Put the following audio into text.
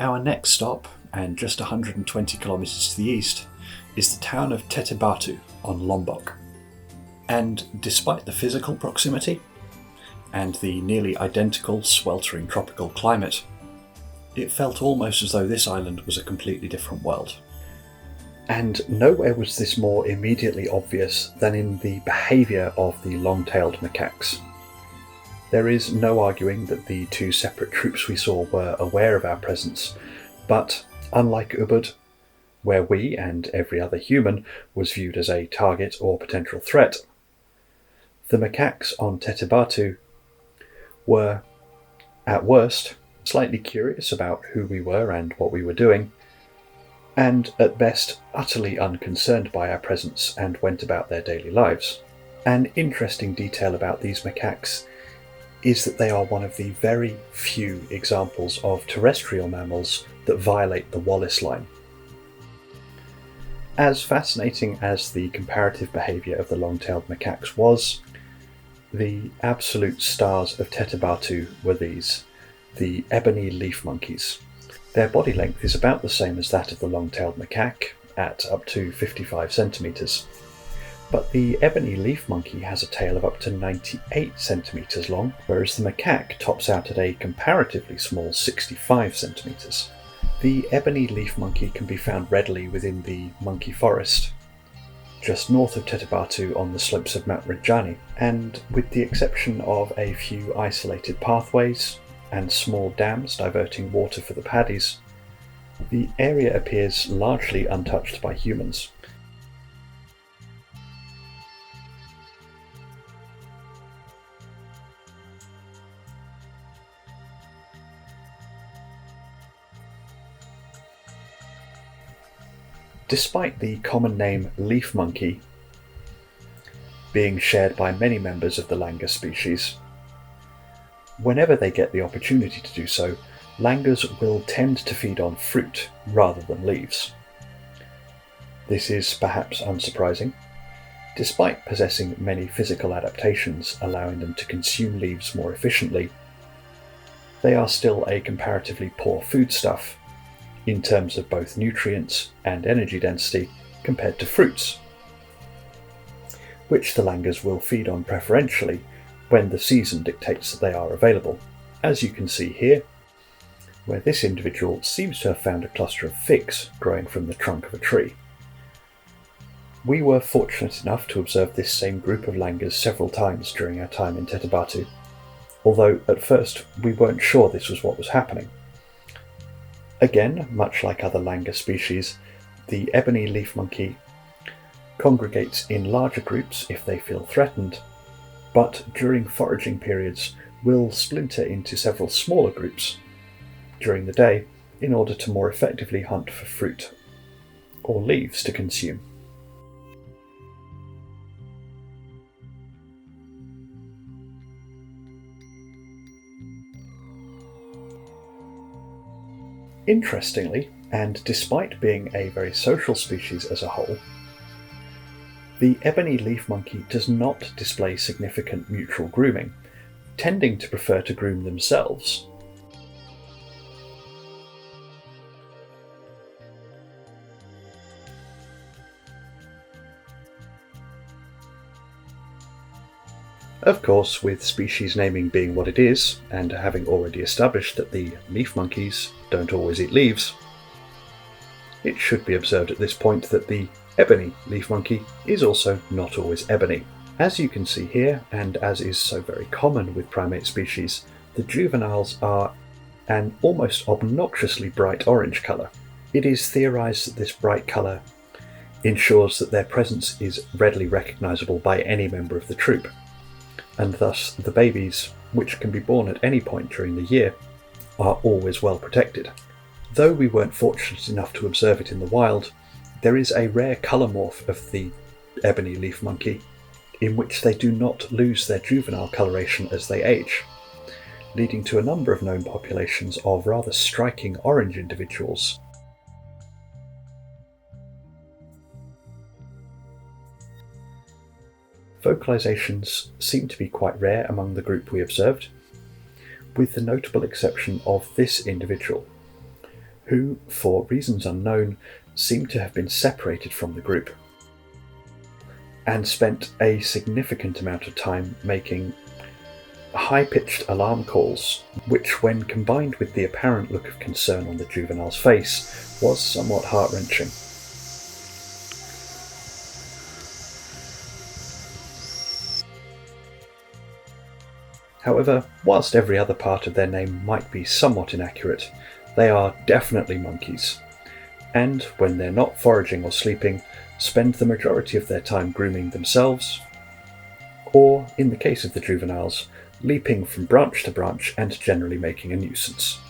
Our next stop, and just 120 kilometres to the east, is the town of Tetebatu on Lombok. And despite the physical proximity and the nearly identical sweltering tropical climate, it felt almost as though this island was a completely different world. And nowhere was this more immediately obvious than in the behaviour of the long-tailed macaques. There is no arguing that the two separate troops we saw were aware of our presence, but unlike Ubud, where we, and every other human, was viewed as a target or potential threat, the macaques on Tetebatu were, at worst, slightly curious about who we were and what we were doing, and at best utterly unconcerned by our presence and went about their daily lives. An interesting detail about these macaques is that they are one of the very few examples of terrestrial mammals that violate the Wallace line. As fascinating as the comparative behaviour of the long-tailed macaques was, the absolute stars of Tetebatu were these, the Ebony Leaf Monkeys. Their body length is about the same as that of the long-tailed macaque, at up to 55 centimetres. But the Ebony Leaf Monkey has a tail of up to 98 centimetres long, whereas the macaque tops out at a comparatively small 65 centimetres. The Ebony Leaf Monkey can be found readily within the monkey forest, just north of Tetebatu on the slopes of Mount Rinjani, and with the exception of a few isolated pathways and small dams diverting water for the paddies, the area appears largely untouched by humans. Despite the common name leaf monkey being shared by many members of the langur species, whenever they get the opportunity to do so, langurs will tend to feed on fruit rather than leaves. This is perhaps unsurprising. Despite possessing many physical adaptations allowing them to consume leaves more efficiently, they are still a comparatively poor foodstuff in terms of both nutrients and energy density compared to fruits, which the langurs will feed on preferentially when the season dictates that they are available, as you can see here, where this individual seems to have found a cluster of figs growing from the trunk of a tree. We were fortunate enough to observe this same group of langurs several times during our time in Tetebatu, although at first we weren't sure this was what was happening. Again, much like other langur species, the ebony leaf monkey congregates in larger groups if they feel threatened, but during foraging periods will splinter into several smaller groups during the day in order to more effectively hunt for fruit or leaves to consume. Interestingly, and despite being a very social species as a whole, the ebony leaf monkey does not display significant mutual grooming, tending to prefer to groom themselves. Of course, with species naming being what it is, and having already established that the leaf monkeys don't always eat leaves, it should be observed at this point that the ebony leaf monkey is also not always ebony. As you can see here, and as is so very common with primate species, the juveniles are an almost obnoxiously bright orange colour. It is theorised that this bright colour ensures that their presence is readily recognisable by any member of the troop, and thus the babies, which can be born at any point during the year, are always well protected. Though we weren't fortunate enough to observe it in the wild, there is a rare colour morph of the ebony leaf monkey in which they do not lose their juvenile coloration as they age, leading to a number of known populations of rather striking orange individuals. Vocalizations seem to be quite rare among the group we observed, with the notable exception of this individual, who, for reasons unknown, seem to have been separated from the group and spent a significant amount of time making high-pitched alarm calls, which, when combined with the apparent look of concern on the juvenile's face, was somewhat heart-wrenching. However, whilst every other part of their name might be somewhat inaccurate, they are definitely monkeys, and when they're not foraging or sleeping, spend the majority of their time grooming themselves, or, in the case of the juveniles, leaping from branch to branch and generally making a nuisance.